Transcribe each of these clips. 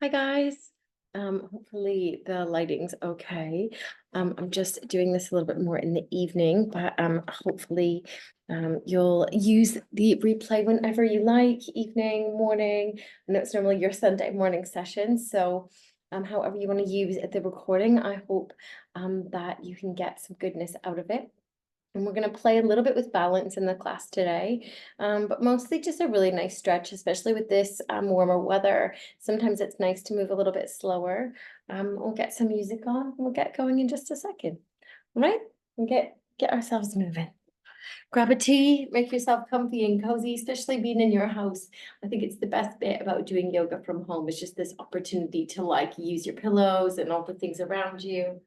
Hi guys. Hopefully the lighting's okay. I'm just doing this a little bit more in the evening, but hopefully you'll use the replay whenever you like, evening, morning. I know it's normally your Sunday morning session, so however you want to use the recording, I hope that you can get some goodness out of it. And we're going to play a little bit with balance in the class today, but mostly just a really nice stretch, especially with this warmer weather. Sometimes it's nice to move a little bit slower. We'll get some music on and we'll get going in just a second. All right, and get ourselves moving. Grab a tea, make yourself comfy and cozy, especially being in your house. I think it's the best bit about doing yoga from home is just this opportunity to like use your pillows and all the things around you.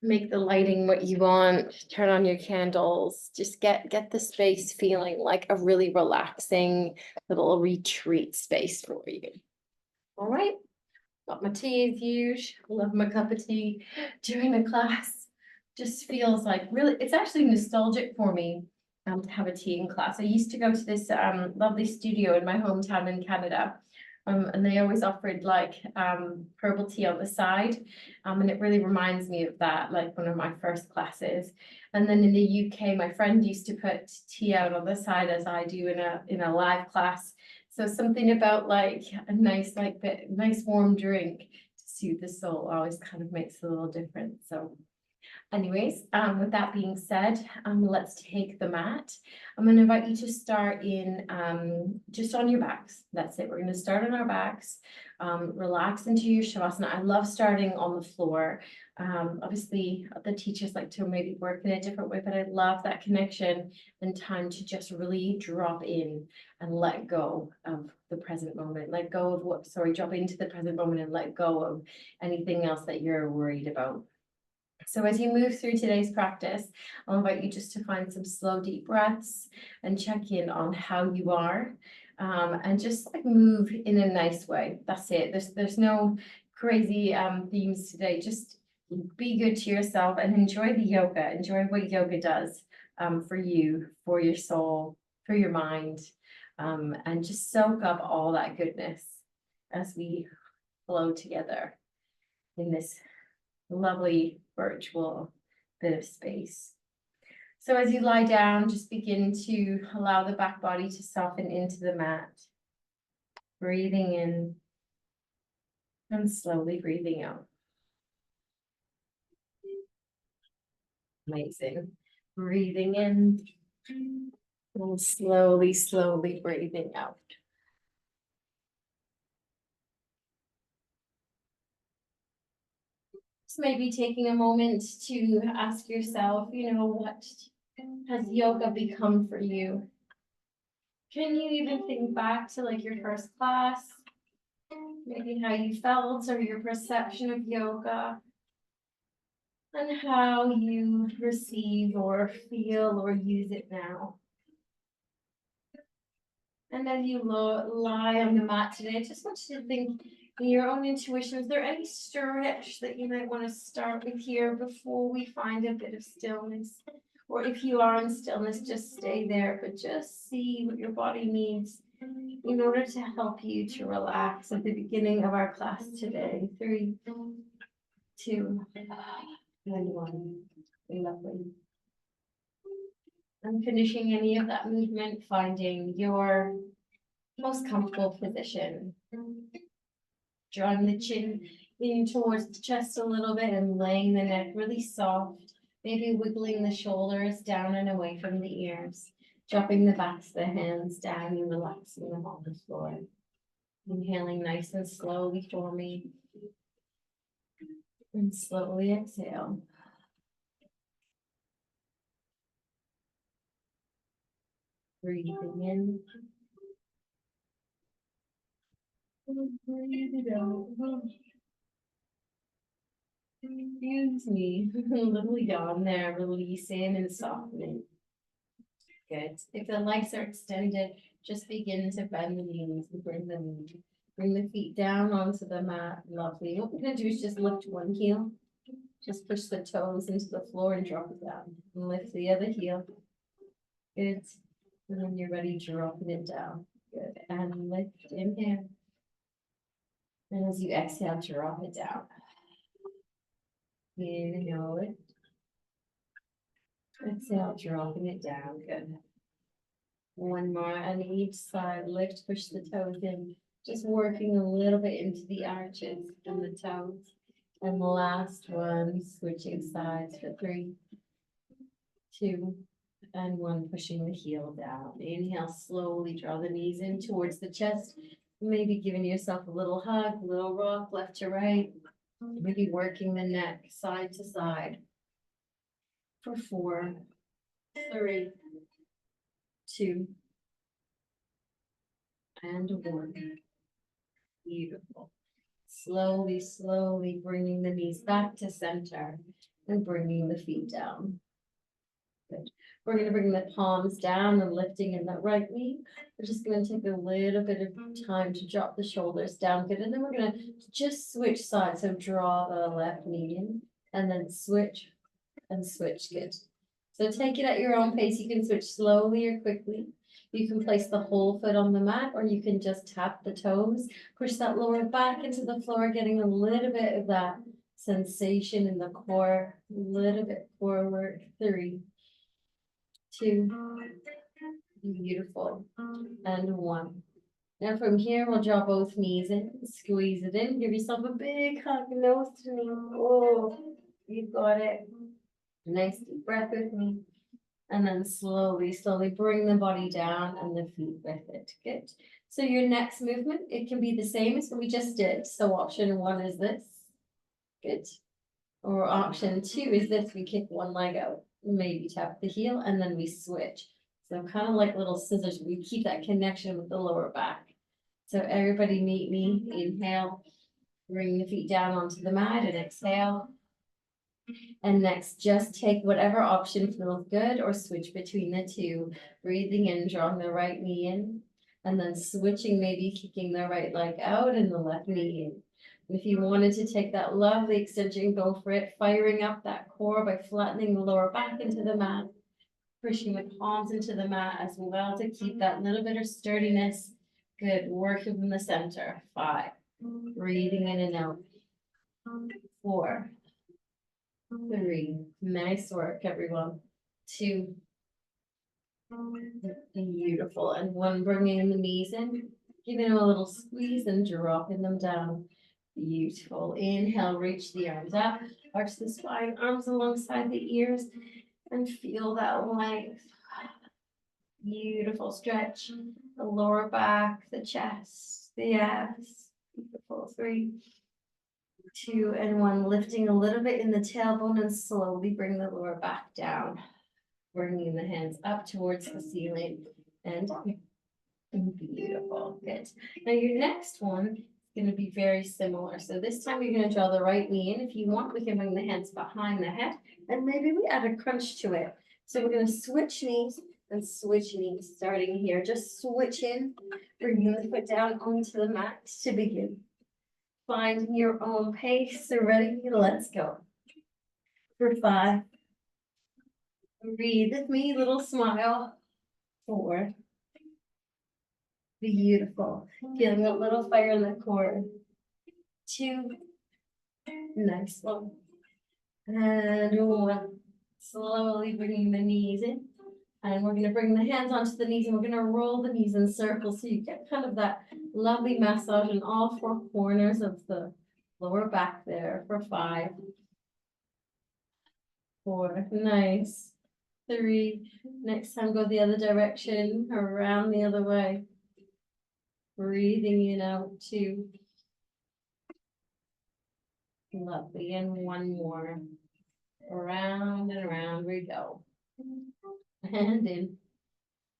Make the lighting what you want, turn on your candles, just get the space feeling like a really relaxing little retreat space for you. All right, got my tea as usual. Love my cup of tea during the class. Just feels like really, it's actually nostalgic for me to have a tea in class. I used to go to this lovely studio in my hometown in Canada. And they always offered like herbal tea on the side. And it really reminds me of that, like one of my first classes. And then in the UK, my friend used to put tea out on the side as I do in a live class. So something about like a nice, nice warm drink to soothe the soul always kind of makes a little difference. So anyways, with that being said, let's take the mat. I'm going to invite you to start in just on your backs. That's it. We're going to start on our backs. Relax into your shavasana. I love starting on the floor. Obviously, the teachers like to maybe work in a different way, but I love that connection and time to just really drop in and let go of the present moment. Let go of drop into the present moment and let go of anything else that you're worried about. So as you move through today's practice, I'll invite you just to find some slow, deep breaths and check in on how you are, and just like move in a nice way. That's it. There's no crazy themes today. Just be good to yourself and enjoy the yoga. Enjoy what yoga does for you, for your soul, for your mind, and just soak up all that goodness as we flow together in this lovely virtual bit of space. So as you lie down, just begin to allow the back body to soften into the mat. Breathing in and slowly breathing out. Amazing. Breathing in and slowly breathing out. So maybe taking a moment to ask yourself, what has yoga become for you? Can you even think back to like your first class? Maybe how you felt or your perception of yoga, and how you receive or feel or use it now. And as you lie on the mat today, I just want you to think in your own intuition, is there any stretch that you might want to start with here before we find a bit of stillness? Or if you are in stillness, just stay there, but just see what your body needs in order to help you to relax at the beginning of our class today. 3, 2, and 1. Lovely. And finishing any of that movement, finding your most comfortable position. Drawing the chin in towards the chest a little bit and laying the neck really soft. Maybe wiggling the shoulders down and away from the ears. Dropping the backs of the hands down and relaxing them on the floor. Inhaling nice and slowly for me. And slowly exhale. Breathing in. And breathe it out. Excuse me. A little yawn there, releasing and softening. Good. If the legs are extended, just begin to bend the knees and bring the feet down onto the mat. Lovely. What we're going to do is just lift one heel. Just push the toes into the floor and drop it down. And lift the other heel. Good. And when you're ready, dropping it down. Good. And lift, inhale. And as you exhale, drop it down. Inhale it. Exhale, dropping it down. Good. One more on each side. Lift, push the toes in. Just working a little bit into the arches and the toes. And the last one, switching sides for 3, 2, and 1, pushing the heel down. Inhale, slowly draw the knees in towards the chest. Maybe giving yourself a little hug, a little rock, left to right. Maybe working the neck side to side for 4, 3, 2, and 1. Beautiful. Slowly, slowly bringing the knees back to center and bringing the feet down. Good. We're going to bring the palms down and lifting in the right knee. We're just going to take a little bit of time to drop the shoulders down. Good. And then we're going to just switch sides. So draw the left knee in and then switch and switch. Good. So take it at your own pace. You can switch slowly or quickly. You can place the whole foot on the mat, or you can just tap the toes, push that lower back into the floor, getting a little bit of that sensation in the core, a little bit forward. 3, 2, beautiful, and 1. Now from here, we'll draw both knees in, squeeze it in, give yourself a big hug, nose to knee. Oh, you've got it. Nice deep breath with me. And then slowly, slowly bring the body down and the feet with it. Good. So your next movement, it can be the same as what we just did. So option 1 is this. Good. Or option 2 is this. We kick one leg out, maybe tap the heel, and then we switch. So kind of like little scissors. We keep that connection with the lower back. So everybody meet me. Inhale. Bring the feet down onto the mat and exhale. And next, just take whatever option feels good or switch between the two. Breathing in, drawing the right knee in, and then switching, maybe kicking the right leg out and the left knee in. And if you wanted to take that lovely extension, go for it, firing up that core by flattening the lower back into the mat, pushing the palms into the mat as well to keep that little bit of sturdiness. Good, working from the center. 5, breathing in and out. 4, 3, nice work, everyone. 2, beautiful, and 1, bringing the knees in, giving them a little squeeze and dropping them down. Beautiful. Inhale, reach the arms up, arch the spine, arms alongside the ears, and feel that length. Beautiful stretch, the lower back, the chest, the abs. Beautiful. 3, 2, and 1, lifting a little bit in the tailbone and slowly bring the lower back down. Bringing the hands up towards the ceiling and beautiful. Good. Now your next one is going to be very similar. So this time you're going to draw the right knee in. If you want, we can bring the hands behind the head and maybe we add a crunch to it. So we're going to switch knees and switch knees starting here. Just switch in, bringing the foot down onto the mat to begin. Find your own pace. So ready? Let's go. For 5. Breathe with me, little smile. 4. Beautiful. Feeling a little fire in the core. 2. Nice one. And 1. Slowly bringing the knees in. And we're going to bring the hands onto the knees and we're going to roll the knees in circles so you get kind of that lovely massage in all 4 corners of the lower back there for 5. 4. Nice. 3. Next time, go the other direction, around the other way. Breathing in out. 2. Lovely. And 1 more. Around and around we go. And in.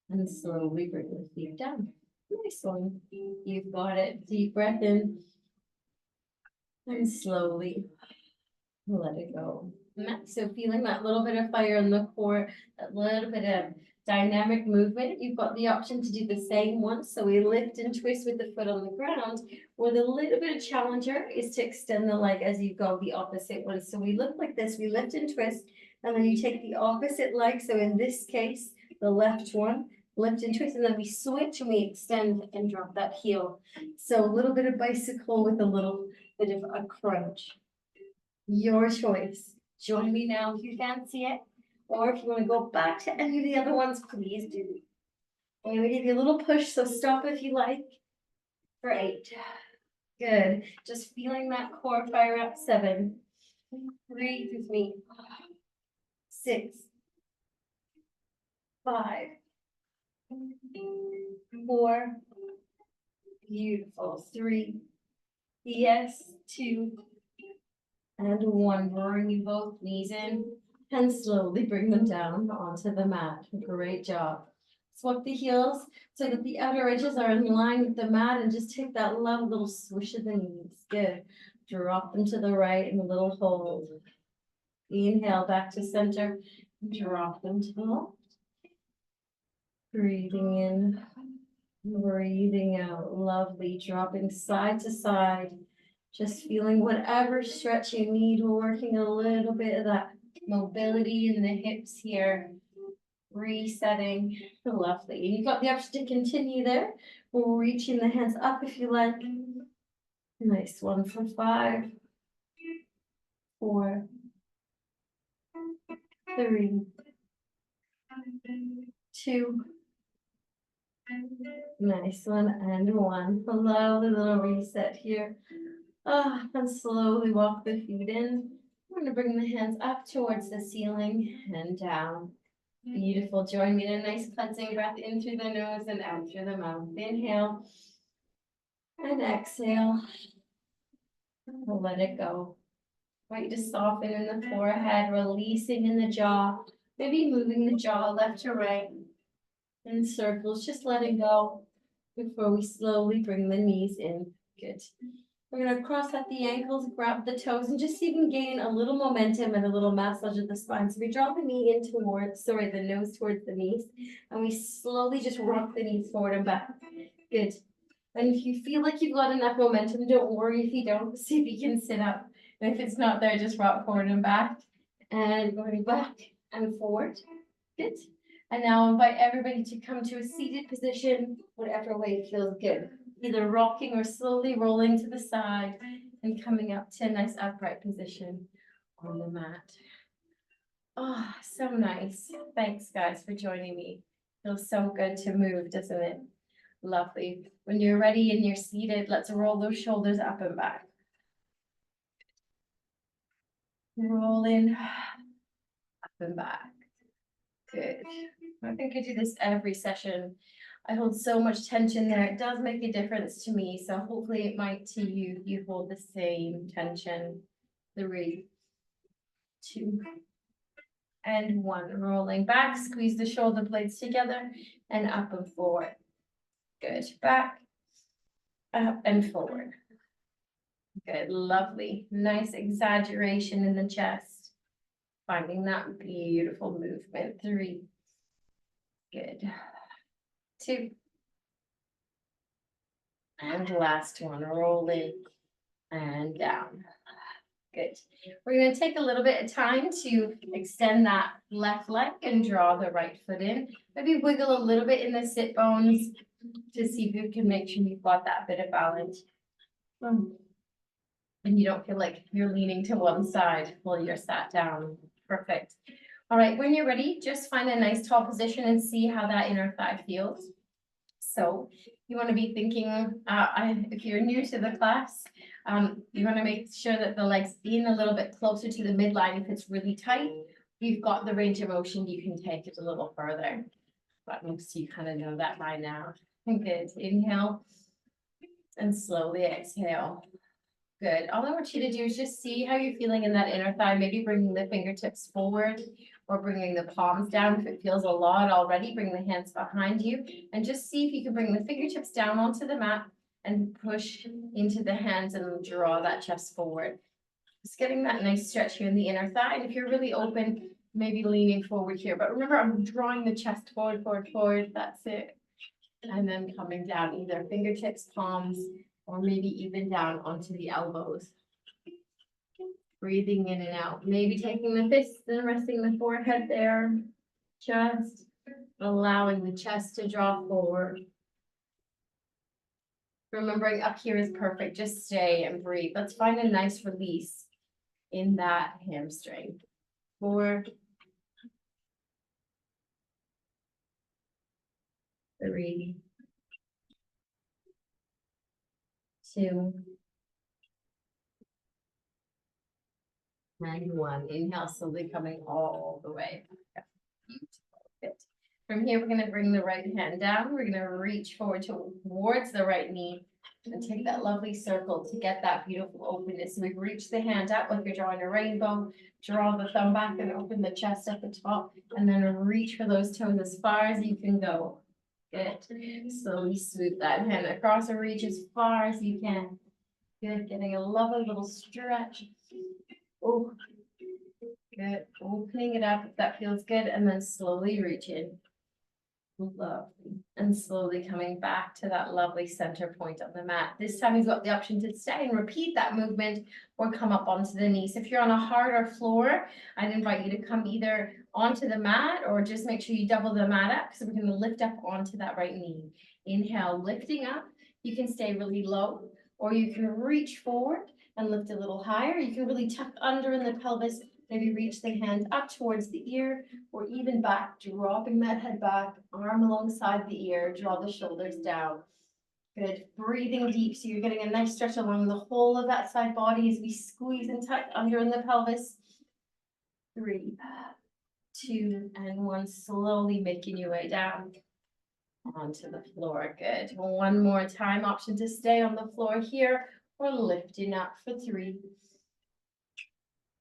And slowly bring the feet down. Nice one. You've got it. Deep breath in. And slowly let it go. So feeling that little bit of fire in the core, that little bit of dynamic movement, you've got the option to do the same one. So we lift and twist with the foot on the ground, or the little bit of challenger is to extend the leg as you go the opposite one. So we look like this, we lift and twist, and then you take the opposite leg. So in this case, the left one, lift and twist, and then we switch and we extend and drop that heel. So a little bit of bicycle with a little bit of a crunch. Your choice. Join me now if you fancy it, or if you want to go back to any of the other ones, please do. I'm gonna give you a little push, so stop if you like. For 8. Good. Just feeling that core fire up. 7. Breathe with me. 6. 5. 4. Beautiful. 3. Yes. 2. And 1. Bring both knees in and slowly bring them down onto the mat. Great job. Swap the heels so that the outer edges are in line with the mat, and just take that love little swish of the knees. Good. Drop them to the right and a little hold. Inhale back to center. Drop them to the left. Breathing in, breathing out. Lovely. Dropping side to side. Just feeling whatever stretch you need. We're working a little bit of that mobility in the hips here. Resetting. Lovely. And you've got the option to continue there. We're reaching the hands up if you like. Nice one for 5, 4, 3, 2. Nice one and 1. Lovely little reset here. And slowly walk the feet in. We're going to bring the hands up towards the ceiling and down. Beautiful. Join me in a nice cleansing breath in through the nose and out through the mouth. Inhale and exhale. Let it go. I want you to soften in the forehead, releasing in the jaw. Maybe moving the jaw left to right in circles, just letting go before we slowly bring the knees in. Good. We're going to cross at the ankles, grab the toes, and just even gain a little momentum and a little massage of the spine. So we draw the knee in towards, the nose towards the knees, and we slowly just rock the knees forward and back. Good. And if you feel like you've got enough momentum, don't worry if you don't. See if you can sit up. And if it's not there, just rock forward and back. And going back and forward. Good. And now invite everybody to come to a seated position, whatever way feels good. Either rocking or slowly rolling to the side and coming up to a nice upright position on the mat. Oh, so nice. Thanks, guys, for joining me. Feels so good to move, doesn't it? Lovely. When you're ready and you're seated, let's roll those shoulders up and back. Roll in, up and back. Good. I think I do this every session. I hold so much tension there. It does make a difference to me. So hopefully it might to you. You hold the same tension. 3, 2, and 1. Rolling back. Squeeze the shoulder blades together and up and forward. Good. Back, up and forward. Good. Lovely. Nice exaggeration in the chest. Finding that beautiful movement. 3. Good. 2. And last one, roll in and down. Good. We're going to take a little bit of time to extend that left leg and draw the right foot in. Maybe wiggle a little bit in the sit bones to see if you can make sure you've got that bit of balance. And you don't feel like you're leaning to one side while you're sat down. Perfect. All right, when you're ready, just find a nice tall position and see how that inner thigh feels. So you want to be thinking, if you're new to the class, you want to make sure that the legs in a little bit closer to the midline. If it's really tight, you've got the range of motion, you can take it a little further. But most of you kind of know that by now. Good. Inhale and slowly exhale. Good. All I want you to do is just see how you're feeling in that inner thigh, maybe bringing the fingertips forward or bringing the palms down. If it feels a lot already, bring the hands behind you and just see if you can bring the fingertips down onto the mat and push into the hands and draw that chest forward. Just getting that nice stretch here in the inner thigh. And if you're really open, maybe leaning forward here. But remember, I'm drawing the chest forward, forward, forward. That's it. And then coming down, either fingertips, palms, or maybe even down onto the elbows. Breathing in and out. Maybe taking the fists and resting the forehead there. Just Allowing the chest to draw forward. Remembering up here is perfect. Just stay and breathe. Let's find a nice release in that hamstring. 4, 3, 2, and 1. Inhale, slowly coming all the way. Beautiful. Good. From here, we're going to bring the right hand down. We're going to reach forward towards the right knee and take that lovely circle to get that beautiful openness. So we reach the hand up like you're drawing a rainbow. Draw the thumb back and open the chest at the top, and then reach for those toes as far as you can go. Good. Slowly swoop that hand across and reach as far as you can. Good. Getting a lovely little stretch. Oh, good. Opening it up if that feels good, and then slowly reach in. Lovely. And slowly coming back to that lovely center point on the mat. This time you've got the option to stay and repeat that movement or come up onto the knees. If you're on a harder floor, I'd invite you to come either onto the mat or just make sure you double the mat up. So we're going to lift up onto that right knee. Inhale, lifting up. You can stay really low, or you can reach forward and lift a little higher. You can really tuck under in the pelvis. Maybe reach the hand up towards the ear, or even back, dropping that head back, arm alongside the ear, draw the shoulders down. Good. Breathing deep, so you're getting a nice stretch along the whole of that side body as we squeeze and tuck under in the pelvis. 3, 2, and 1. Slowly making your way down onto the floor. Good. One more time. Option to stay on the floor here or lifting up for 3.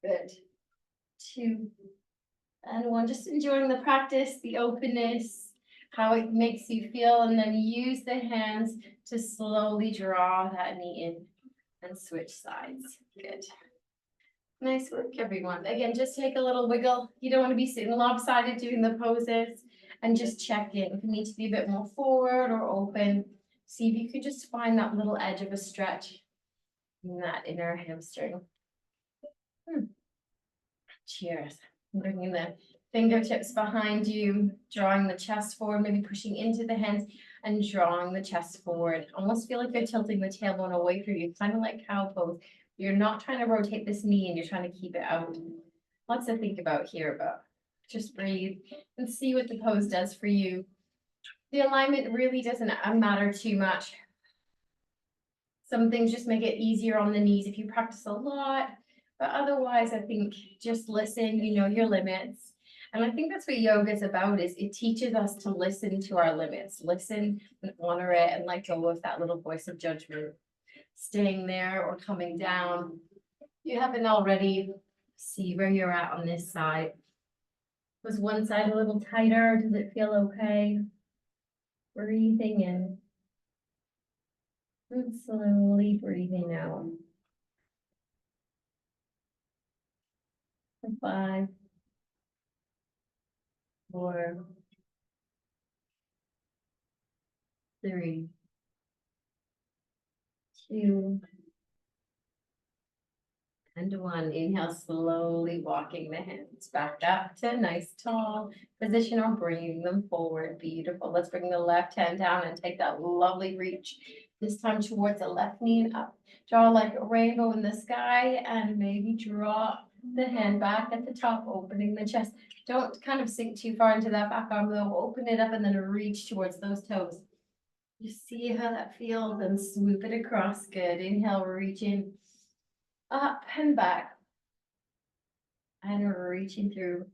Good. 2, and 1. Just enjoying the practice, the openness, how it makes you feel, and then use the hands to slowly draw that knee in and switch sides. Good. Nice work, everyone. Again, just take a little wiggle. You don't want to be sitting lopsided doing the poses, and just check in. If you need to be a bit more forward or open, see if you can just find that little edge of a stretch in that inner hamstring. Cheers. Bringing the fingertips behind you, drawing the chest forward, maybe pushing into the hands and drawing the chest forward. Almost feel like you're tilting the tailbone away from you, kind of like cow pose. You're not trying to rotate this knee and you're trying to keep it out. Lots to think about here, but just breathe and see what the pose does for you. The alignment really doesn't matter too much. Some things just make it easier on the knees if you practice a lot. But otherwise, I think just listen, you know your limits. And I think that's what yoga is about, is it teaches us to listen to our limits, listen and honor it and let go of that little voice of judgment, staying there or coming down. If you haven't already, see where you're at on this side. Was one side a little tighter? Does it feel okay? Breathing in. And slowly breathing out. 5, 4, 3, 2, and 1. Inhale, slowly walking the hands back up to a nice tall position or bringing them forward. Beautiful. Let's bring the left hand down and take that lovely reach. This time towards the left knee and up. Draw like a rainbow in the sky and maybe drop the hand back at the top, opening the chest. Don't kind of sink too far into that back arm though. Open it up and then reach towards those toes. Just see how that feels and swoop it across. Good. Inhale, reaching up and back. And reaching through.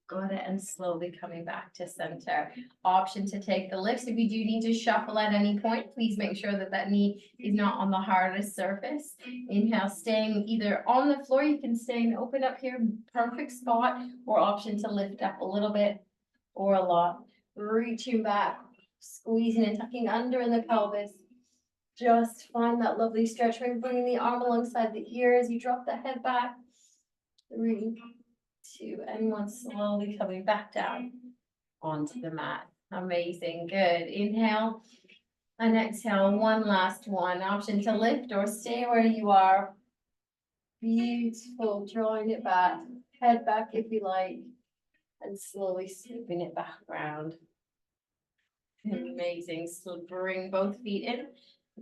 Got it, and slowly coming back to center. Option to take the lifts. If you do need to shuffle at any point, please make sure that that knee is not on the hardest surface. Inhale, staying either on the floor, you can stay and open up here, perfect spot, or option to lift up a little bit or a lot. Reaching back, squeezing and tucking under in the pelvis. Just find that lovely stretch. Maybe bringing the arm alongside the ear as you drop the head back. 3, 2, and 1. Slowly coming back down onto the mat. Amazing. Good. Inhale and exhale. One last one. Option to lift or stay where you are. Beautiful. Drawing it back. Head back if you like. And slowly sweeping it back around. Amazing. So bring both feet in,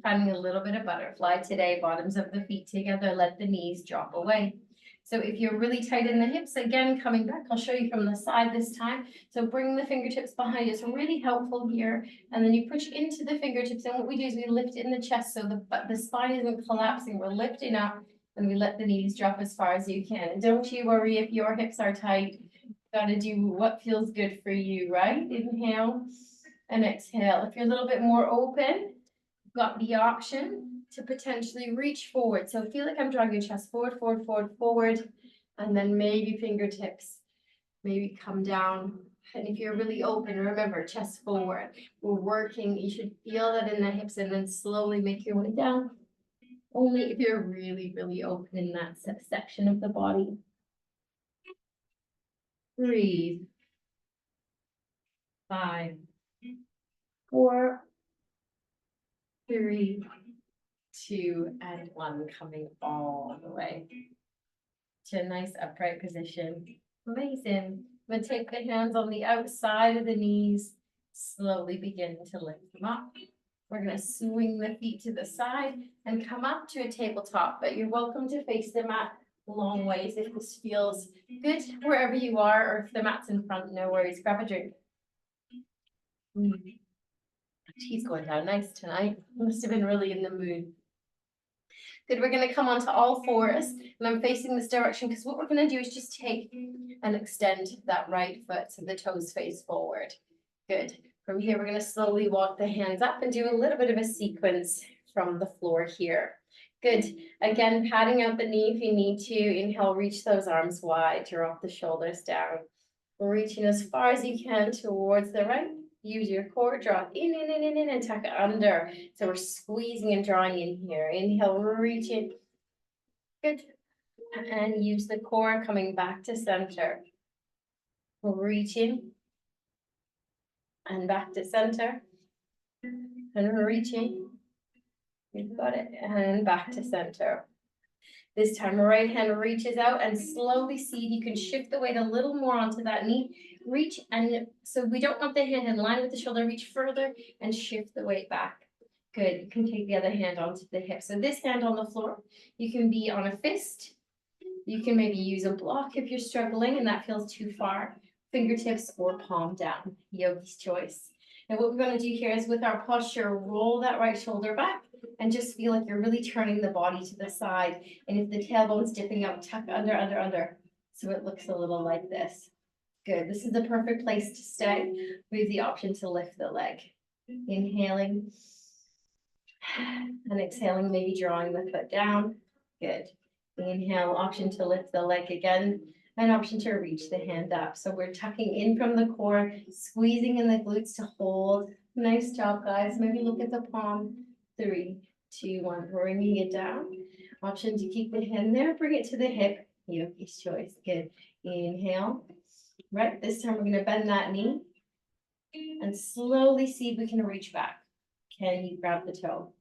finding a little bit of butterfly today, bottoms of the feet together, let the knees drop away. So if you're really tight in the hips, again, coming back, I'll show you from the side this time. So bring the fingertips behind you. It's really helpful here. And then you push into the fingertips. And what we do is we lift in the chest so the spine isn't collapsing. We're lifting up and we let the knees drop as far as you can. And don't you worry if your hips are tight. Gotta do what feels good for you, right? Inhale and exhale. If you're a little bit more open, you've got the option to potentially reach forward. So feel like I'm drawing your chest forward, forward, forward, forward, and then maybe fingertips, maybe come down. And if you're really open, remember, chest forward. We're working, you should feel that in the hips and then slowly make your way down. Only if you're really, really open in that section of the body. Breathe. 5, 4, 3, 2, and 1, coming all the way to a nice upright position. Amazing. I'm going to take the hands on the outside of the knees, slowly begin to lift them up. We're going to swing the feet to the side and come up to a tabletop, but you're welcome to face the mat long ways if this feels good wherever you are, or if the mat's in front, no worries, grab a drink. Tea's going down nice tonight. Must have been really in the mood. Good, we're going to come onto all fours, and I'm facing this direction because what we're going to do is just take and extend that right foot so the toes face forward. Good. From here, we're going to slowly walk the hands up and do a little bit of a sequence from the floor here. Good. Again, patting out the knee if you need to. Inhale, reach those arms wide, drop the shoulders down. Reaching as far as you can towards the right. Use your core, draw in, and tuck it under. So we're squeezing and drawing in here. Inhale, reach in. Good. And use the core, coming back to center. Reach in. And back to center. And reach in. You've got it. And back to center. This time, right hand reaches out and slowly see if you can shift the weight a little more onto that knee. Reach, and so we don't want the hand in line with the shoulder. Reach further and shift the weight back. Good. You can take the other hand onto the hip. So this hand on the floor, you can be on a fist. You can maybe use a block if you're struggling and that feels too far. Fingertips or palm down. Yogi's choice. And what we're going to do here is with our posture, roll that right shoulder back and just feel like you're really turning the body to the side. And if the tailbone's dipping up, tuck under. So it looks a little like this. Good. This is the perfect place to stay. We have the option to lift the leg. Inhaling and exhaling, maybe drawing the foot down. Good. Inhale, option to lift the leg again. An option to reach the hand up. So we're tucking in from the core, squeezing in the glutes to hold. Nice job, guys. Maybe look at the palm. 3, 2, 1. Bringing it down. Option to keep the hand there. Bring it to the hip. Yogi's choice. Good. Inhale. Right. This time we're going to bend that knee and slowly see if we can reach back. Can you grab the toe?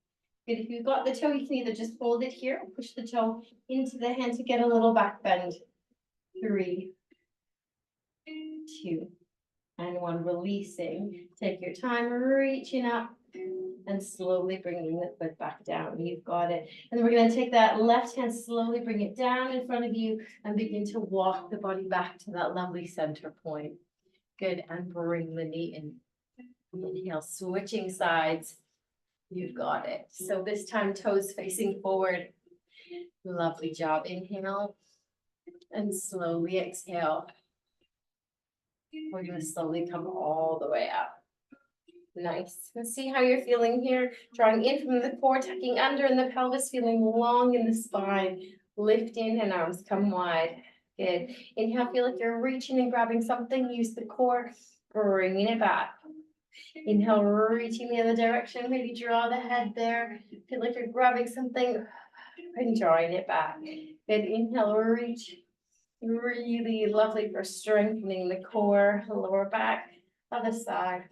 Good. If you've got the toe, you can either just hold it here or push the toe into the hand to get a little back bend. 3, 2, and 1. Releasing. Take your time, reaching up and slowly bringing the foot back down. You've got it. And then we're going to take that left hand, slowly bring it down in front of you and begin to walk the body back to that lovely center point. Good. And bring the knee in. Inhale, switching sides. You've got it. So this time, toes facing forward. Lovely job. Inhale. And slowly exhale. We're going to slowly come all the way up. Nice. Let's see how you're feeling here. Drawing in from the core, tucking under in the pelvis, feeling long in the spine. Lift in and arms come wide. Good. Inhale, feel like you're reaching and grabbing something. Use the core, bringing it back. Inhale, reaching the other direction. Maybe draw the head there. Feel like you're grabbing something and drawing it back. Good. Inhale, reach. Really lovely for strengthening the core, lower back, other side.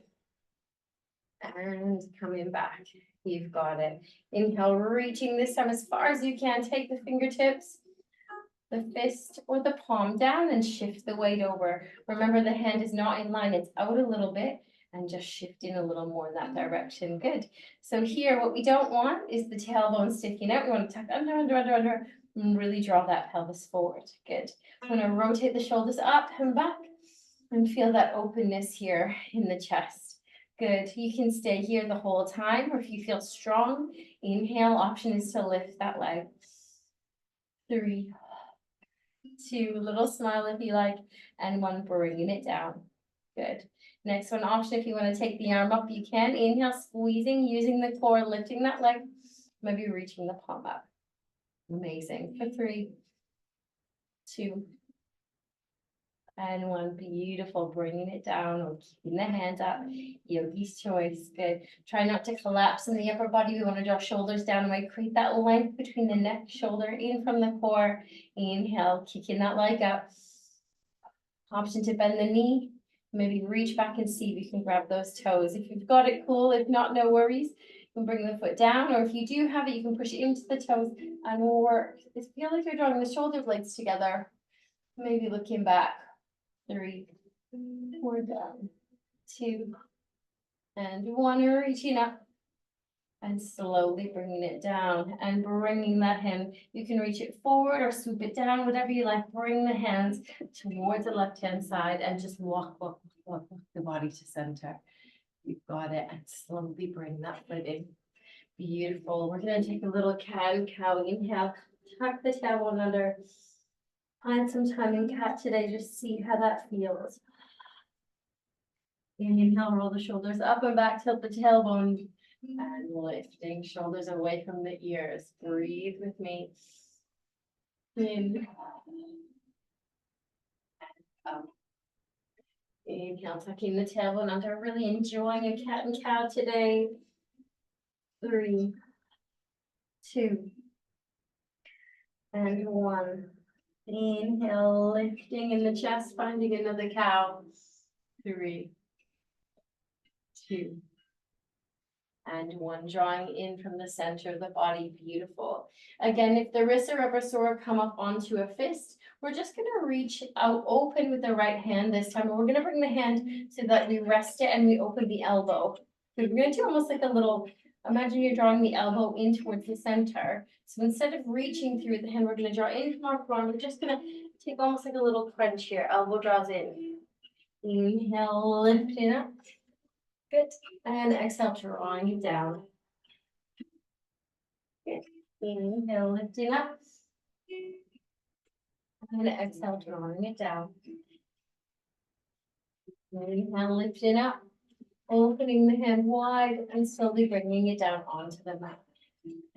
And coming back. You've got it. Inhale, reaching this time as far as you can. Take the fingertips. the fist or the palm down and shift the weight over. Remember, the hand is not in line, it's out a little bit and just shifting a little more in that direction. Good. So here, what we don't want is the tailbone sticking out. We want to tuck under, and really draw that pelvis forward. Good. I'm going to rotate the shoulders up and back and feel that openness here in the chest. Good. You can stay here the whole time, or if you feel strong, inhale, option is to lift that leg. 3, 2, little smile if you like, and 1, bringing it down. Good. Next one, option, if you want to take the arm up, you can. Inhale, squeezing, using the core, lifting that leg, maybe reaching the palm up. Amazing. For 3, 2, and 1. Beautiful. Bringing it down or keeping the hand up. Yogi's choice. Good. Try not to collapse in the upper body. We want to draw shoulders down and create that length between the neck, shoulder, in from the core. Inhale, kicking that leg up. Option to bend the knee. Maybe reach back and see if you can grab those toes. If you've got it, cool. If not, no worries. You can bring the foot down, or if you do have it, you can push it into the toes and work. Just feel like you're drawing the shoulder blades together. Maybe looking back. 3, 4, down. 2, and 1. Reaching up and slowly bringing it down and bringing that hand. You can reach it forward or swoop it down, whatever you like. Bring the hands towards the left-hand side and just walk the body to center. You've got it, and slowly bring that foot in. Beautiful. We're going to take a little cow. Inhale, tuck the tailbone under. Find some time in cat today. Just see how that feels. Inhale, roll the shoulders up and back, tilt the tailbone. And lifting shoulders away from the ears. Breathe with me. In. And up. Inhale, tucking the tailbone under. Really enjoying a cat and cow today. 3, 2, and 1. Inhale, lifting in the chest, finding another cow. 3, 2, and 1. Drawing in from the center of the body. Beautiful. Again, if the wrists are ever sore, come up onto a fist. We're just going to reach out open with the right hand this time. And we're going to bring the hand so that we rest it and we open the elbow. So we're going to do almost like a little, imagine you're drawing the elbow in towards the center. So instead of reaching through the hand, we're going to draw in from our forearm. We're just going to take almost like a little crunch here. Elbow draws in. Inhale, lifting up. Good. And exhale, drawing it down. Good. Inhale, lifting up. And exhale, drawing it down. Inhale, lifting up. Opening the hand wide and slowly bringing it down onto the mat.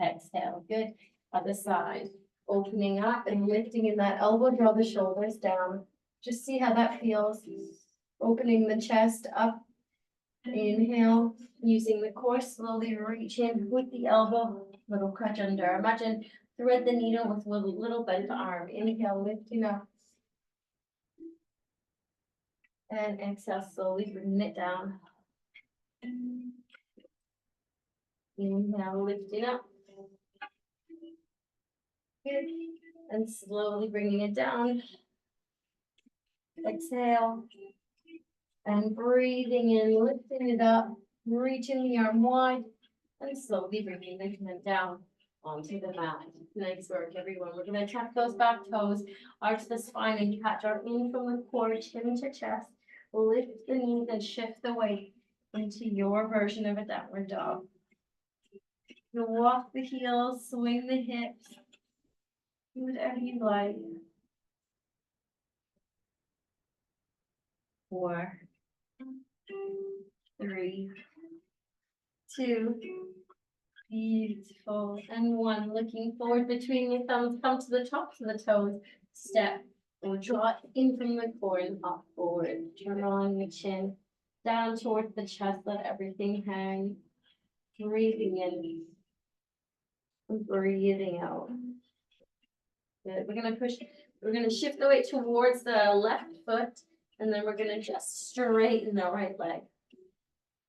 Exhale. Good. Other side. Opening up and lifting in that elbow. Draw the shoulders down. Just see how that feels. Opening the chest up. Inhale, using the core, slowly reach in with the elbow, little crunch under. Imagine thread the needle with little bent arm. Inhale, lifting up. And exhale, slowly bringing it down. Inhale, lifting up. Good. And slowly bringing it down. Exhale. And breathing in, lifting it up, reaching the arm wide, and slowly bringing the hand down onto the mat. Nice work, everyone. We're going to tap those back toes, arch the spine, and catch our in from the core, chin to chest. Lift the knees and shift the weight into your version of a downward dog. You walk the heels, swing the hips, do whatever you like. 4, 3, 2, beautiful, and 1. Looking forward between your thumbs, come to the tops of the toes, step, or draw in from the core and up forward, drawing the chin down towards the chest, let everything hang, breathing in, and breathing out. Good, we're gonna shift the weight towards the left foot, and then we're gonna just straighten the right leg.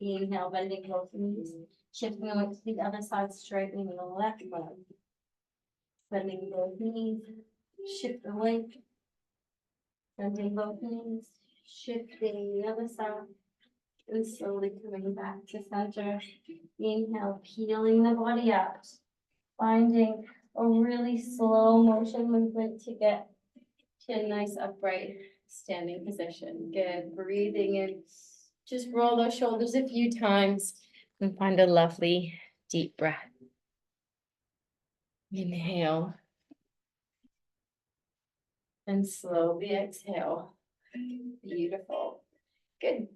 Inhale, bending both knees. Shifting the weight to the other side, straightening the left leg. Bending both knees. Shift the weight. Bending both knees. Shifting the other side. And slowly coming back to center. Inhale, peeling the body out. Finding a really slow motion movement to get to a nice upright standing position. Good. Breathing in. Just roll those shoulders a few times and find a lovely deep breath. Inhale. And slowly exhale. Beautiful. Good.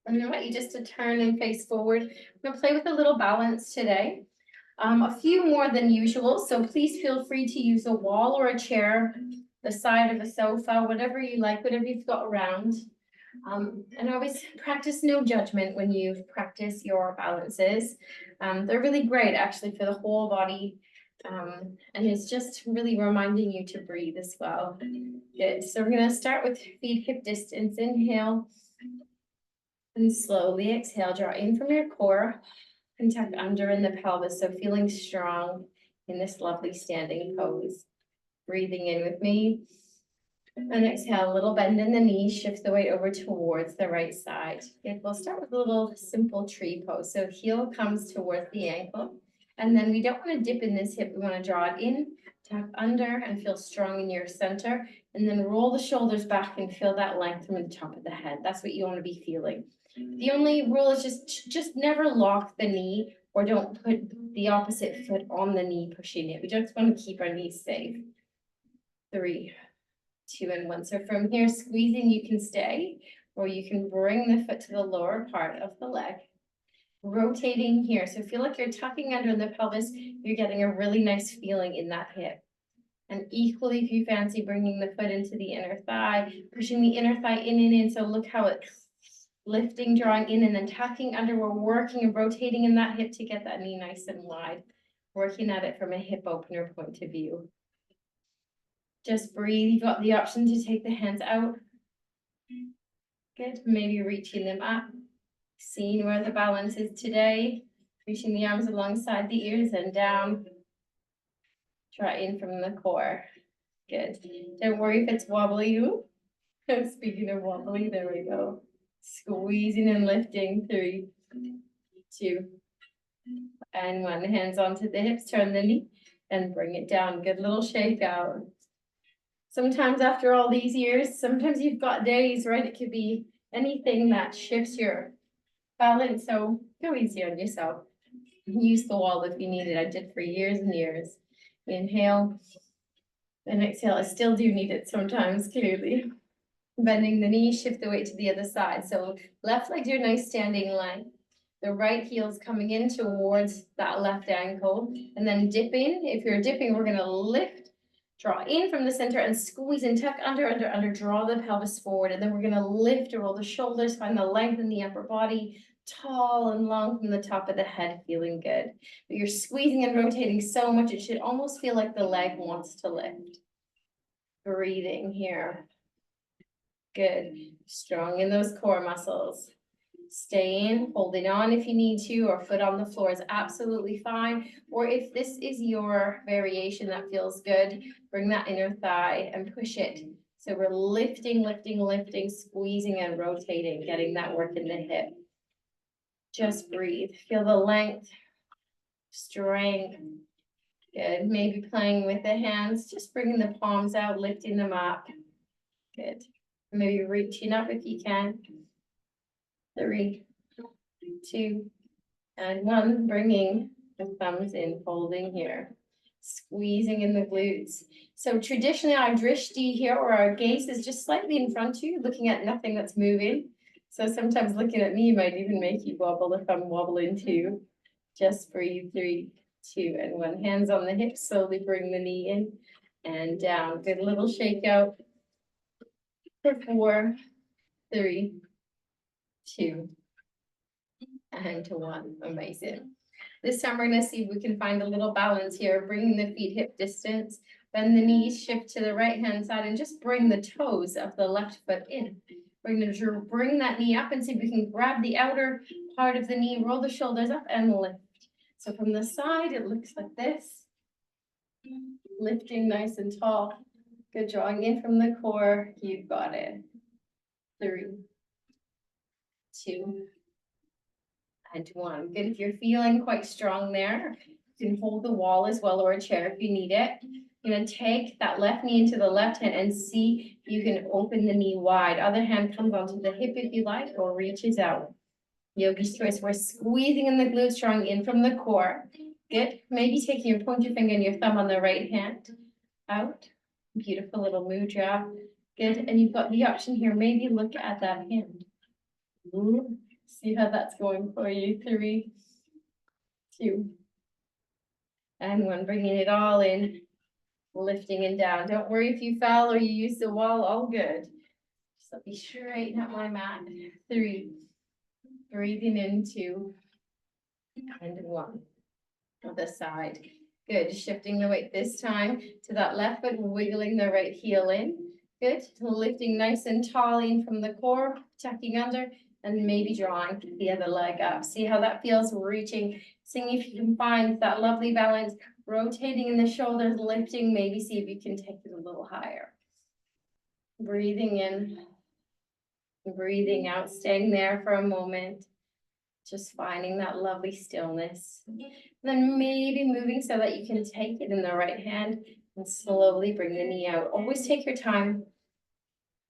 I'm gonna invite you just to turn and face forward. We're gonna play with a little balance today. A few more than usual, so please feel free to use a wall or a chair, the side of a sofa, whatever you like, whatever you've got around. And always practice no judgment when you practice your balances. They're really great actually for the whole body. And it's just really reminding you to breathe as well. Good. So we're going to start with feet hip distance. Inhale. And slowly exhale. Draw in from your core. And tuck under in the pelvis. So feeling strong in this lovely standing pose. Breathing in with me. And exhale, a little bend in the knees, shift the weight over towards the right side. Good. We'll start with a little simple tree pose. So heel comes towards the ankle. And then we don't want to dip in this hip. We want to draw it in, tuck under, and feel strong in your center. And then roll the shoulders back and feel that length from the top of the head. That's what you want to be feeling. The only rule is just never lock the knee or don't put the opposite foot on the knee pushing it. We just want to keep our knees safe. 3, 2, and 1. So from here, squeezing, you can stay, or you can bring the foot to the lower part of the leg. Rotating here. So feel like you're tucking under in the pelvis. You're getting a really nice feeling in that hip. And equally, if you fancy bringing the foot into the inner thigh, pushing the inner thigh in and in. So look how it's lifting, drawing in, and then tucking under. We're working and rotating in that hip to get that knee nice and wide. Working at it from a hip opener point of view. Just breathe. You've got the option to take the hands out. Good. Maybe reaching them up. Seeing where the balance is today. Reaching the arms alongside the ears and down. Draw in from the core. Good. Don't worry if it's wobbly. Speaking of wobbly, there we go. Squeezing and lifting. 3, 2, and 1. Hands onto the hips. Turn the knee and bring it down. Good little shake out. Sometimes after all these years, sometimes you've got days, right? It could be anything that shifts your balance. So go easy on yourself. Use the wall if you need it. I did for years and years. Inhale and exhale. I still do need it sometimes, clearly. Bending the knee, shift the weight to the other side. So left leg's your nice standing line. The right heel's coming in towards that left ankle. And then dipping. If you're dipping, we're going to lift. Draw in from the center and squeeze and tuck under, draw the pelvis forward. And then we're going to lift or roll the shoulders, find the length in the upper body, tall and long from the top of the head, feeling good. But you're squeezing and rotating so much, it should almost feel like the leg wants to lift. Breathing here. Good. Strong in those core muscles. Stay in, holding on if you need to, or foot on the floor is absolutely fine. Or if this is your variation that feels good, bring that inner thigh and push it. So we're lifting, lifting, lifting, squeezing and rotating, getting that work in the hip. Just breathe. Feel the length, strength. Good. Maybe playing with the hands, just bringing the palms out, lifting them up. Good. Maybe reaching up if you can. 3, 2, and 1. Bringing the thumbs in, folding here. Squeezing in the glutes. So traditionally our drishti here, or our gaze, is just slightly in front of you, looking at nothing that's moving. So sometimes looking at me might even make you wobble if I'm wobbling too. Just breathe. 3, 2, and 1. Hands on the hips, slowly bring the knee in and down. Good little shake out. For 4, 3, 2, and 1. Amazing. This time we're going to see if we can find a little balance here, bringing the feet hip distance, bend the knees, shift to the right hand side, and just bring the toes of the left foot in. We're going to bring that knee up and see if we can grab the outer part of the knee, roll the shoulders up and lift. So from the side, it looks like this. Lifting nice and tall. Good, drawing in from the core, you've got it. 3, 2, and 1. Good, if you're feeling quite strong there, you can hold the wall as well or a chair if you need it. You're gonna take that left knee into the left hand and see if you can open the knee wide. Other hand comes onto the hip if you like, or reaches out. Yogi's twist, we're squeezing in the glutes, drawing in from the core. Good, maybe taking your pointer finger and your thumb on the right hand. Out, beautiful little mudra. Good, and you've got the option here, maybe look at that hand. Ooh. See how that's going for you. 3, 2, and 1. Bringing it all in, lifting and down. Don't worry if you fell or you use the wall, all good. Just let me straighten up my mat. 3, breathing in, 2, and 1. Other side. Good, shifting the weight this time to that left foot, wiggling the right heel in. Good, lifting nice and tall in from the core, tucking under, and maybe drawing the other leg up. See how that feels, reaching, seeing if you can find that lovely balance, rotating in the shoulders, lifting, maybe see if you can take it a little higher. Breathing in, breathing out, staying there for a moment, just finding that lovely stillness. Then maybe moving so that you can take it in the right hand and slowly bring the knee out. Always take your time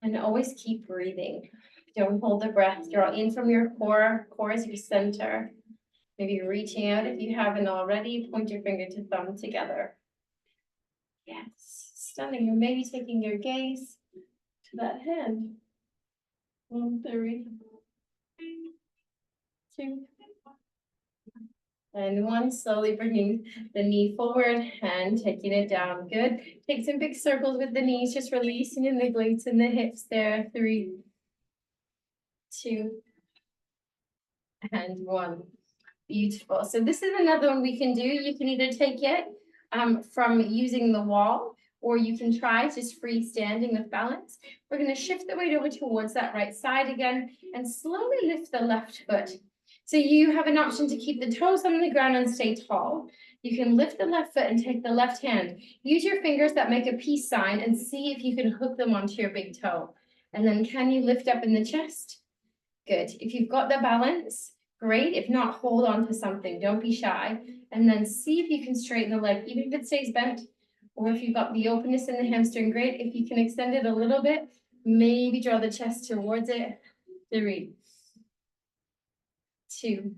and always keep breathing. Don't hold the breath. Draw in from your core. Core is your center. Maybe reaching out if you haven't already. Point your finger to thumb together. Yes, stunning. Or maybe taking your gaze to that hand. 1, 3, 2, and 1. Slowly bringing the knee forward and taking it down. Good. Take some big circles with the knees, just releasing in the glutes and the hips there. 3, 2, and 1. Beautiful. So this is another one we can do. You can either take it from using the wall, or you can try just freestanding with balance. We're going to shift the weight over towards that right side again and slowly lift the left foot. So you have an option to keep the toes on the ground and stay tall. You can lift the left foot and take the left hand. Use your fingers that make a peace sign and see if you can hook them onto your big toe. And then can you lift up in the chest? Good. If you've got the balance, great. If not, hold on to something. Don't be shy. And then see if you can straighten the leg, even if it stays bent, or if you've got the openness in the hamstring, great. If you can extend it a little bit, maybe draw the chest towards it. 3, 2,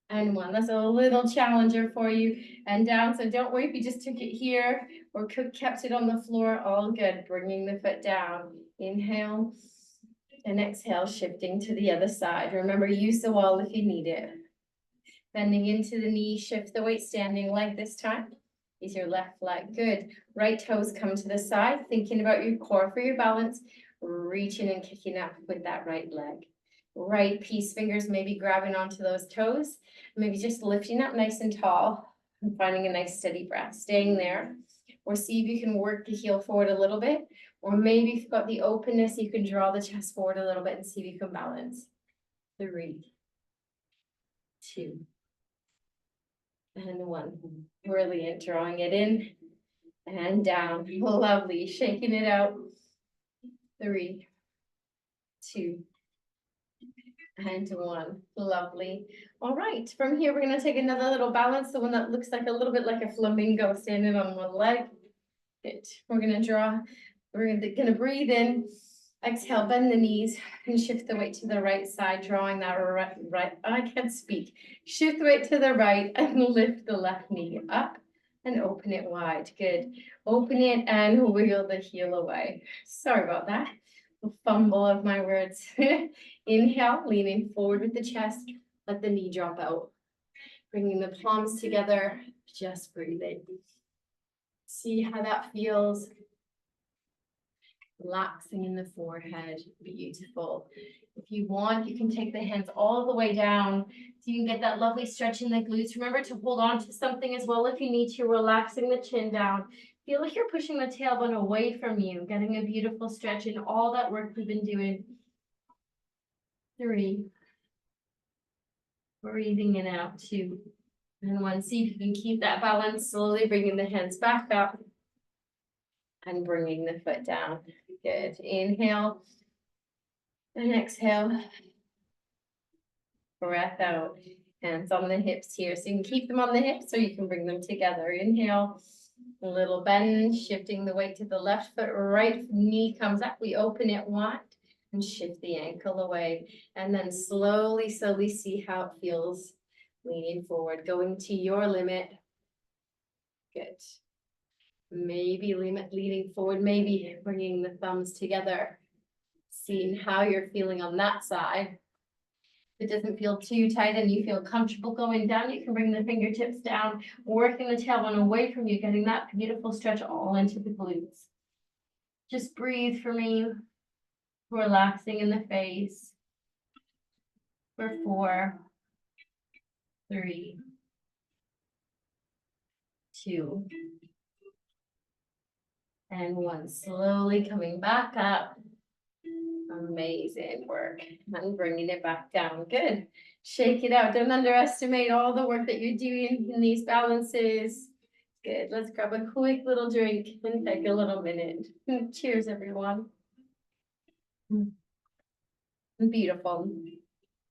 and 1. That's a little challenger for you. And down. So don't worry if you just took it here or kept it on the floor. All good. Bringing the foot down. Inhale. And exhale, shifting to the other side. Remember, use the wall if you need it. Bending into the knee, shift the weight, standing leg this time. Is your left leg. Good. Right toes come to the side, thinking about your core for your balance, reaching and kicking up with that right leg. Right piece, fingers maybe grabbing onto those toes, maybe just lifting up nice and tall and finding a nice steady breath, staying there. Or see if you can work the heel forward a little bit. Or maybe if you've got the openness, you can draw the chest forward a little bit and see if you can balance. 3, 2, and 1. Brilliant. Drawing it in and down. Lovely. Shaking it out. 3, 2, and 1. Lovely. All right. From here, we're going to take another little balance, the one that looks like a little bit like a flamingo standing on one leg. Good. We're going to draw. We're going to breathe in. Exhale, bend the knees and shift the weight to the right side, drawing that right. I can't speak. Shift the weight to the right and lift the left knee up and open it wide. Good. Open it and wiggle the heel away. Sorry about that. The fumble of my words. Inhale, leaning forward with the chest. Let the knee drop out. Bringing the palms together. Just breathing. See how that feels. Relaxing in the forehead. Beautiful. If you want, you can take the hands all the way down so you can get that lovely stretch in the glutes. Remember to hold on to something as well if you need to, relaxing the chin down. Feel like you're pushing the tailbone away from you, getting a beautiful stretch in all that work we've been doing. 3. Breathing in out. 2. And 1. See if you can keep that balance, slowly bringing the hands back up and bringing the foot down. Good. Inhale and exhale. Breath out. Hands on the hips here. So you can keep them on the hips or you can bring them together. Inhale, a little bend, shifting the weight to the left foot, right knee comes up. We open it wide and shift the ankle away. And then slowly, slowly see how it feels. Leaning forward, going to your limit. Good. Maybe leaning forward, maybe bringing the thumbs together. Seeing how you're feeling on that side. If it doesn't feel too tight and you feel comfortable going down, you can bring the fingertips down, working the tailbone away from you, getting that beautiful stretch all into the glutes. Just breathe for me, relaxing in the face. For 4, 3, 2, and 1. Slowly coming back up. Amazing work. And bringing it back down. Good. Shake it out. Don't underestimate all the work that you're doing in these balances. Good. Let's grab a quick little drink and take a little minute. Cheers, everyone. Beautiful.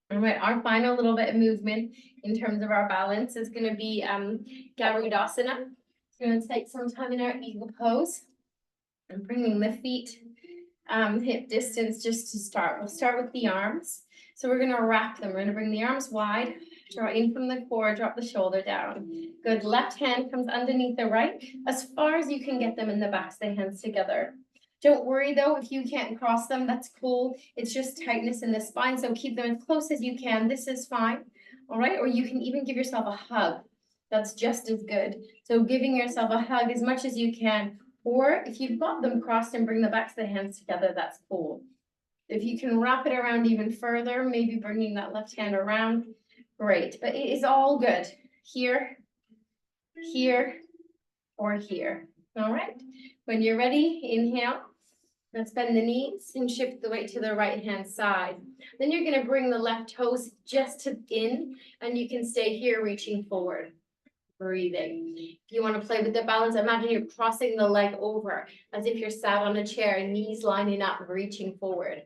All right, our final little bit of movement in terms of our balance is going to be Garudasana. It's going to take some time in our eagle pose and bringing the feet hip distance just to start. We'll start with the arms. So we're going to wrap them. We're going to bring the arms wide, draw in from the core, drop the shoulder down. Good. Left hand comes underneath the right as far as you can get them in the backs of the hands together. Don't worry though, if you can't cross them, that's cool. It's just tightness in the spine, so keep them as close as you can. This is fine, all right? Or you can even give yourself a hug. That's just as good. So giving yourself a hug as much as you can, or if you've got them crossed and bring the backs of the hands together, that's cool. If you can wrap it around even further, maybe bringing that left hand around, great. But it is all good. Here, here, or here, all right? When you're ready, inhale. Let's bend the knees and shift the weight to the right hand side. Then you're going to bring the left toes just to in, and you can stay here reaching forward. Breathing. If you want to play with the balance, imagine you're crossing the leg over as if you're sat on a chair, knees lining up, reaching forward.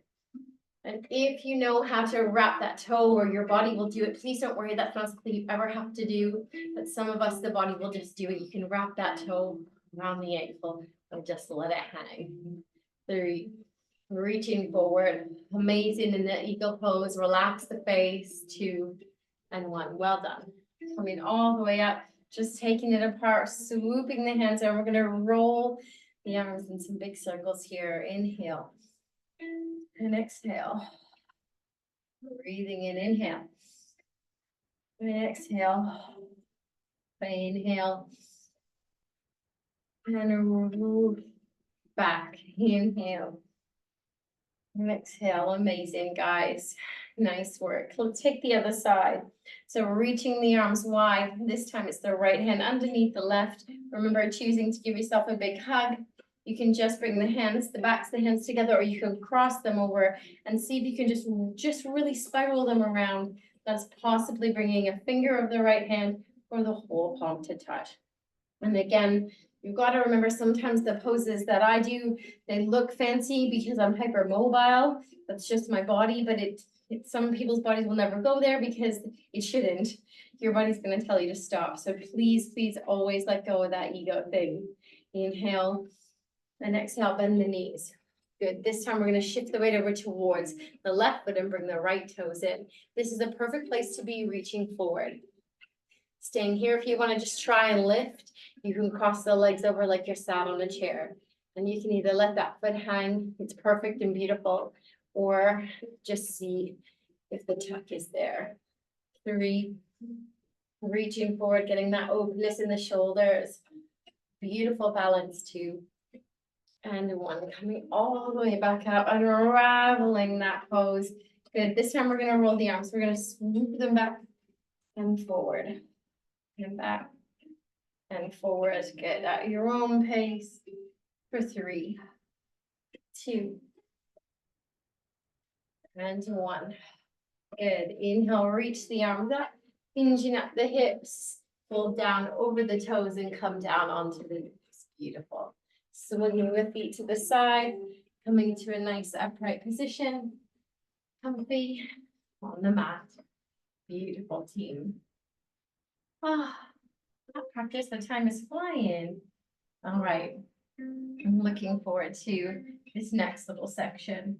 And if you know how to wrap that toe or your body will do it, please don't worry, that's not something you ever have to do. But some of us, the body will just do it. You can wrap that toe around the ankle or just let it hang. 3, reaching forward. Amazing in the eagle pose. Relax the face. 2 and 1. Well done. Coming all the way up, just taking it apart, swooping the hands over. We're going to roll the arms in some big circles here. Inhale and exhale. Breathing in, inhale. And exhale. Inhale. And move back. Inhale. And exhale. Amazing, guys. Nice work. Let's take the other side. So reaching the arms wide. This time it's the right hand underneath the left. Remember, choosing to give yourself a big hug. You can just bring the hands, the backs of the hands together, or you can cross them over and see if you can just really spiral them around. That's possibly bringing a finger of the right hand or the whole palm to touch. And again, you've got to remember sometimes the poses that I do, they look fancy because I'm hypermobile. That's just my body, but some people's bodies will never go there because it shouldn't. Your body's going to tell you to stop. So please, please always let go of that ego thing. Inhale and exhale, bend the knees. Good. This time we're going to shift the weight over towards the left foot and bring the right toes in. This is a perfect place to be reaching forward. Staying here, if you want to just try and lift, you can cross the legs over like you're sat on a chair. And you can either let that foot hang, it's perfect and beautiful, or just see if the tuck is there. 3, reaching forward, getting that openness in the shoulders. Beautiful balance. 2, and 1, coming all the way back up, unraveling that pose. Good. This time we're going to roll the arms. We're going to swoop them back and forward. And back and forward. Good. At your own pace. For 3, 2, and 1. Good. Inhale, reach the arms up, hinging up the hips, fold down over the toes and come down onto the knees. Beautiful. Swinging the feet to the side, coming to a nice upright position. Comfy on the mat. Beautiful team. Ah, that practice, the time is flying. All right. I'm looking forward to this next little section.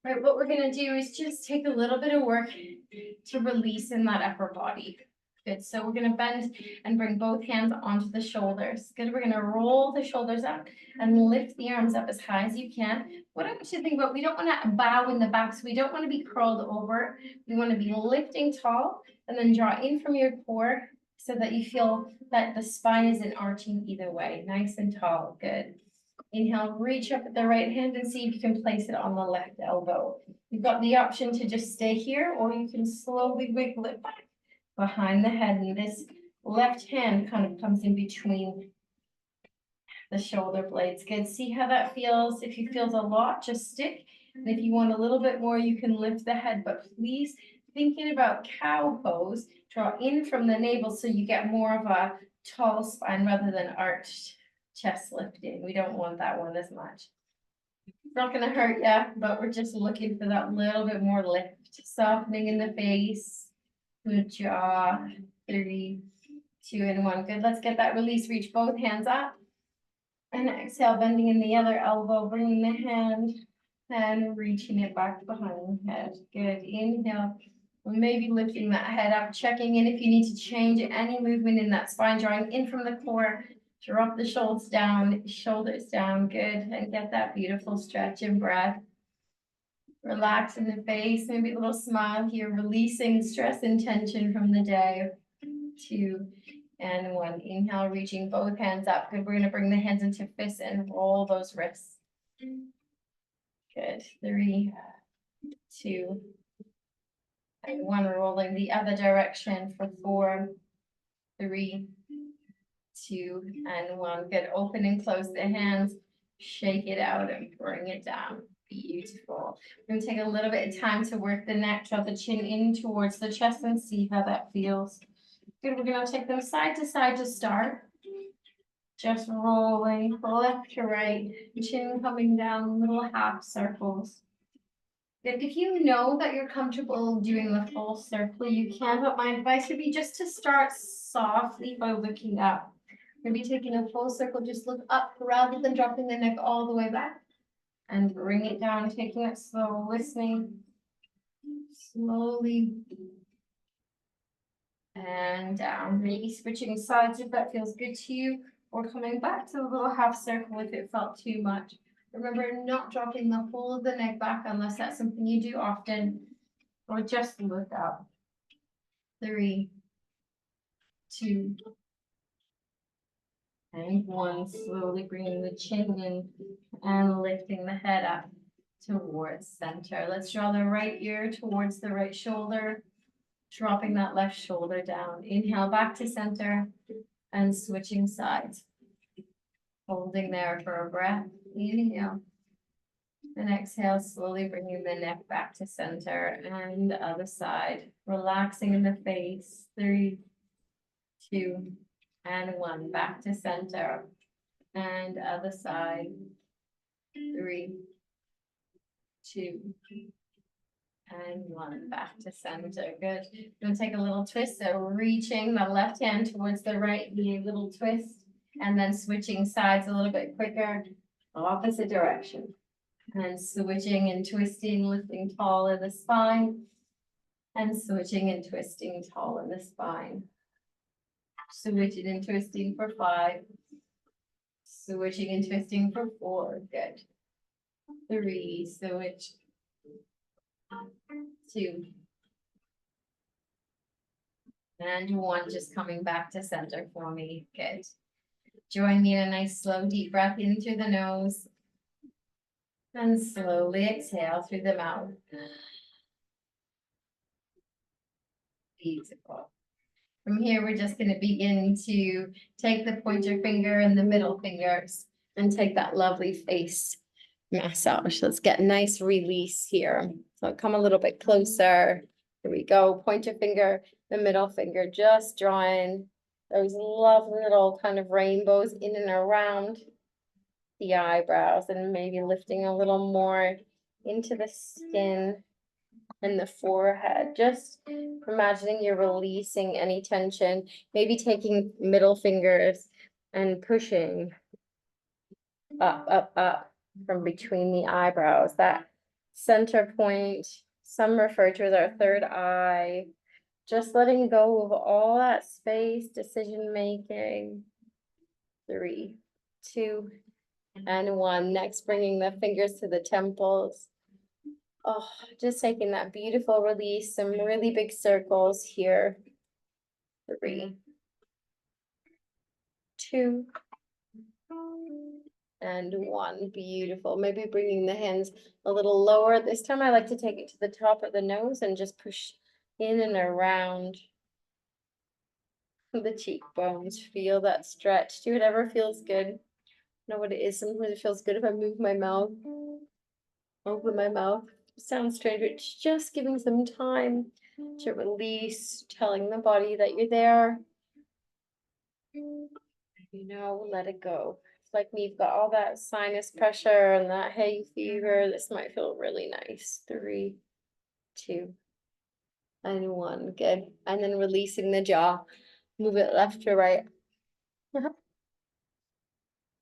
Right, what we're gonna do is just take a little bit of work to release in that upper body. Good, so we're gonna bend and bring both hands onto the shoulders. Good, we're gonna roll the shoulders up and lift the arms up as high as you can. What I want you to think about, we don't wanna bow in the back, so we don't wanna be curled over. We wanna be lifting tall and then draw in from your core so that you feel that the spine isn't arching either way, nice and tall, good. Inhale, reach up at the right hand and see if you can place it on the left elbow. You've got the option to just stay here, or you can slowly wiggle it back behind the head, and this left hand kind of comes in between the shoulder blades. Good, see how that feels? If you feel a lot, just stick. And if you want a little bit more, you can lift the head, but please, thinking about cow pose, draw in from the navel so you get more of a tall spine rather than arched chest lifting. We don't want that one as much. It's not gonna hurt ya, but we're just looking for that little bit more lift. Softening in the face, good jaw, 3, 2, and 1. Good, let's get that release. Reach both hands up. And exhale, bending in the other elbow, bringing the hand and reaching it back behind the head. Good, inhale. Maybe lifting that head up, checking in if you need to change any movement in that spine, drawing in from the core. Drop the shoulders down, good, and get that beautiful stretch and breath. Relax in the face, maybe a little smile here, releasing stress and tension from the day. 2 and 1. Inhale, reaching both hands up. Good, we're gonna bring the hands into fists and roll those wrists. Good, 3, 2, and 1. Rolling the other direction for 4, 3, 2, and 1. Good. Open and close the hands. Shake it out and bring it down. Beautiful. We're going to take a little bit of time to work the neck, draw the chin in towards the chest and see how that feels. Good. We're going to take them side to side to start. Just rolling left to right, chin coming down, little half circles. Good. If you know that you're comfortable doing the full circle, you can, but my advice would be just to start softly by looking up. Maybe taking a full circle, just look up rather than dropping the neck all the way back. And bring it down, taking it slow, listening. Slowly. And down. Maybe switching sides if that feels good to you. Or coming back to a little half circle if it felt too much. Remember, not dropping the whole of the neck back unless that's something you do often. Or just look up. 3, 2, and 1. Slowly bringing the chin in and lifting the head up towards center. Let's draw the right ear towards the right shoulder, dropping that left shoulder down. Inhale back to center and switching sides. Holding there for a breath. Inhale. And exhale, slowly bringing the neck back to center and the other side. Relaxing in the face. 3, 2, and 1. Back to center and other side. 3, 2, and 1. Back to center. Good. We're going to take a little twist. So reaching the left hand towards the right knee, a little twist, and then switching sides a little bit quicker, opposite direction. And switching and twisting, lifting tall in the spine, and switching and twisting tall in the spine. Switching and twisting for 5. Switching and twisting for 4. Good. 3. Switch. 2. And 1. Just coming back to center for me. Good. Join me in a nice slow deep breath in through the nose. And slowly exhale through the mouth. Beautiful. From here, we're just going to begin to take the pointer finger and the middle fingers and take that lovely face massage. Let's get a nice release here. So come a little bit closer. Here we go. Pointer finger, the middle finger, just drawing those lovely little kind of rainbows in and around the eyebrows and maybe lifting a little more into the skin and the forehead. Just imagining you're releasing any tension, maybe taking middle fingers and pushing up from between the eyebrows, that center point. Some refer to as our third eye. Just letting go of all that space, decision making. 3, 2, and 1. Next, bringing the fingers to the temples. Oh, just taking that beautiful release, some really big circles here. 3, 2, and 1. Beautiful. Maybe bringing the hands a little lower. This time I like to take it to the top of the nose and just push in and around the cheekbones. Feel that stretch. Do whatever feels good. Know what it is. Sometimes it feels good if I move my mouth, open my mouth. Sounds strange, but it's just giving some time to release, telling the body that you're there. Let it go. It's like we've got all that sinus pressure and that hay fever. This might feel really nice. 3, 2, and 1. Good. And then releasing the jaw. Move it left to right.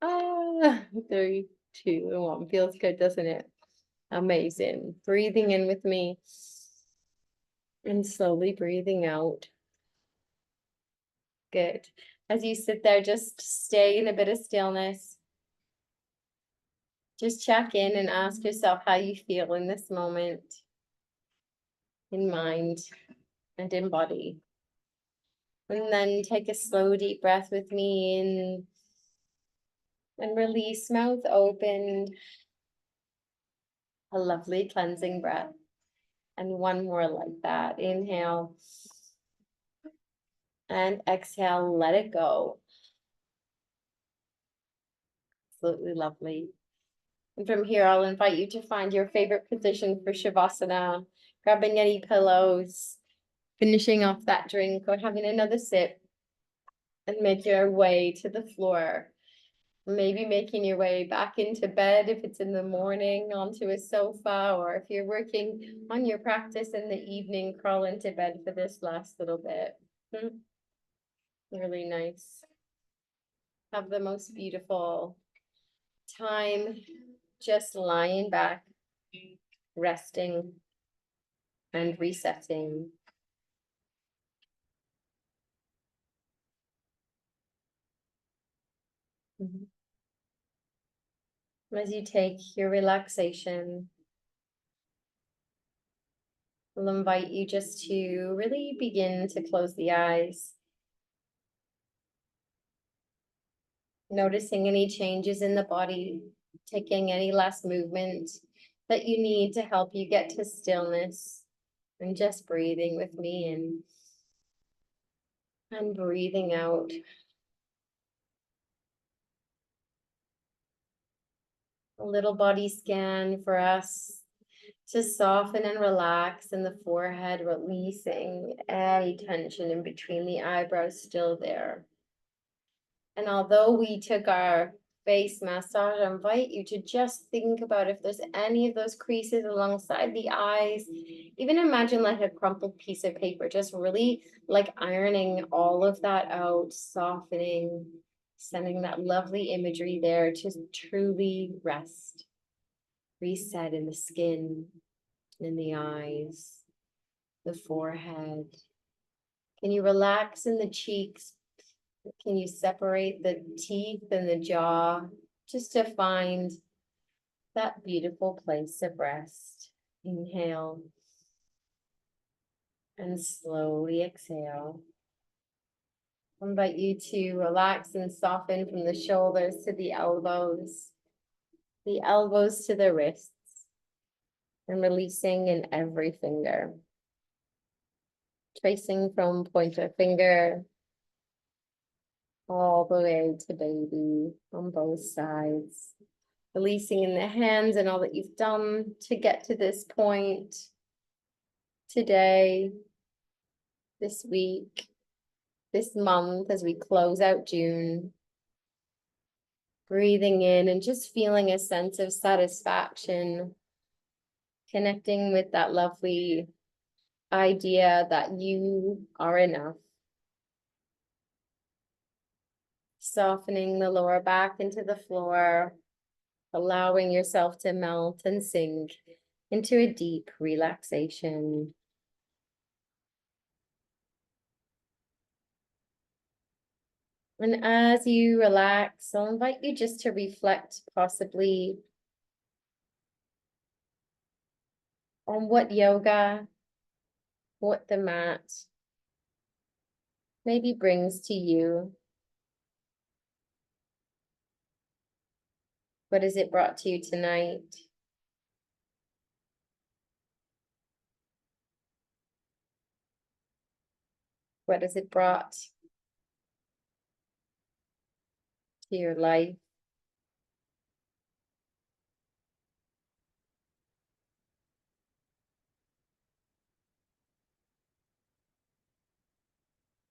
Ah, 3, 2, and 1. Feels good, doesn't it? Amazing. Breathing in with me and slowly breathing out. Good. As you sit there, just stay in a bit of stillness. Just check in and ask yourself how you feel in this moment, in mind and in body. And then take a slow, deep breath with me in and release, mouth open. A lovely cleansing breath. And one more like that. Inhale. And exhale, let it go. Absolutely lovely. And from here, I'll invite you to find your favorite position for Shavasana, grabbing any pillows, finishing off that drink or having another sip, and make your way to the floor. Maybe making your way back into bed if it's in the morning, onto a sofa, or if you're working on your practice in the evening, crawl into bed for this last little bit. Really nice. Have the most beautiful time just lying back, resting, and resetting. As you take your relaxation, I'll invite you just to really begin to close the eyes. Noticing any changes in the body, taking any last movement that you need to help you get to stillness, and just breathing with me in and breathing out. A little body scan for us to soften and relax in the forehead, releasing any tension in between the eyebrows still there. And although we took our face massage, I invite you to just think about if there's any of those creases alongside the eyes. Even imagine like a crumpled piece of paper, just really like ironing all of that out, softening, sending that lovely imagery there to truly rest, reset in the skin, in the eyes, the forehead. Can you relax in the cheeks? Can you separate the teeth and the jaw just to find that beautiful place of rest? Inhale and slowly exhale. I invite you to relax and soften from the shoulders to the elbows to the wrists, and releasing in every finger. Tracing from pointer finger all the way to baby on both sides. Releasing in the hands and all that you've done to get to this point today, this week, this month, as we close out June. Breathing in and just feeling a sense of satisfaction, connecting with that lovely idea that you are enough. Softening the lower back into the floor, allowing yourself to melt and sink into a deep relaxation. And as you relax, I'll invite you just to reflect possibly on what yoga, what the mat maybe brings to you. What has it brought to you tonight? What has it brought to your life?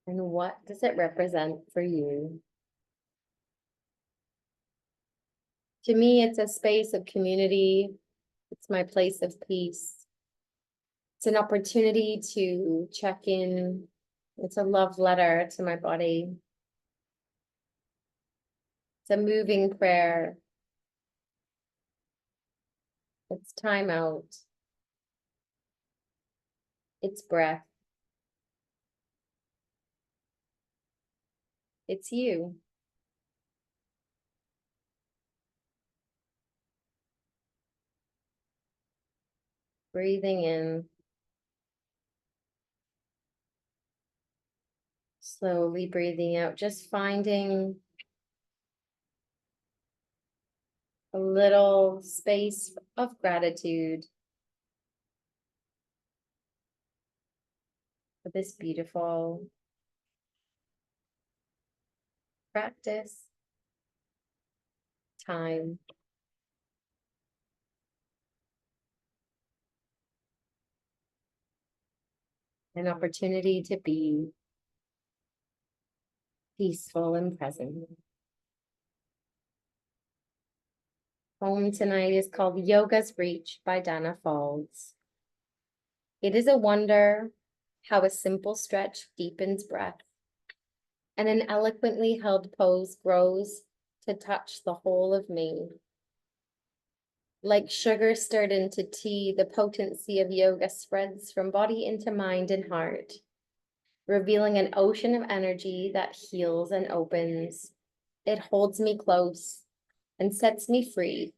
And what does it represent for you? To me, it's a space of community. It's my place of peace. It's an opportunity to check in. It's a love letter to my body. It's a moving prayer. It's time out. It's breath. It's you. Breathing in. Slowly breathing out, just finding a little space of gratitude for this beautiful practice, time, an opportunity to be peaceful and present. Poem tonight is called Yoga's Reach by Dana Falls. It is a wonder how a simple stretch deepens breath, and an eloquently held pose grows to touch the whole of me. Like sugar stirred into tea, the potency of yoga spreads from body into mind and heart, revealing an ocean of energy that heals and opens. It holds me close and sets me free,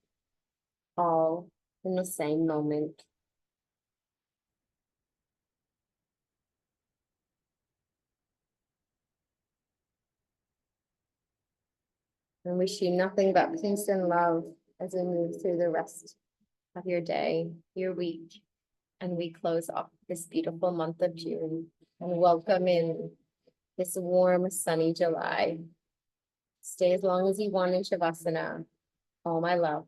all in the same moment. And wish you nothing but peace and love as we move through the rest of your day, your week, and we close off this beautiful month of June and welcome in this warm, sunny July. Stay as long as you want in Shavasana. All my love.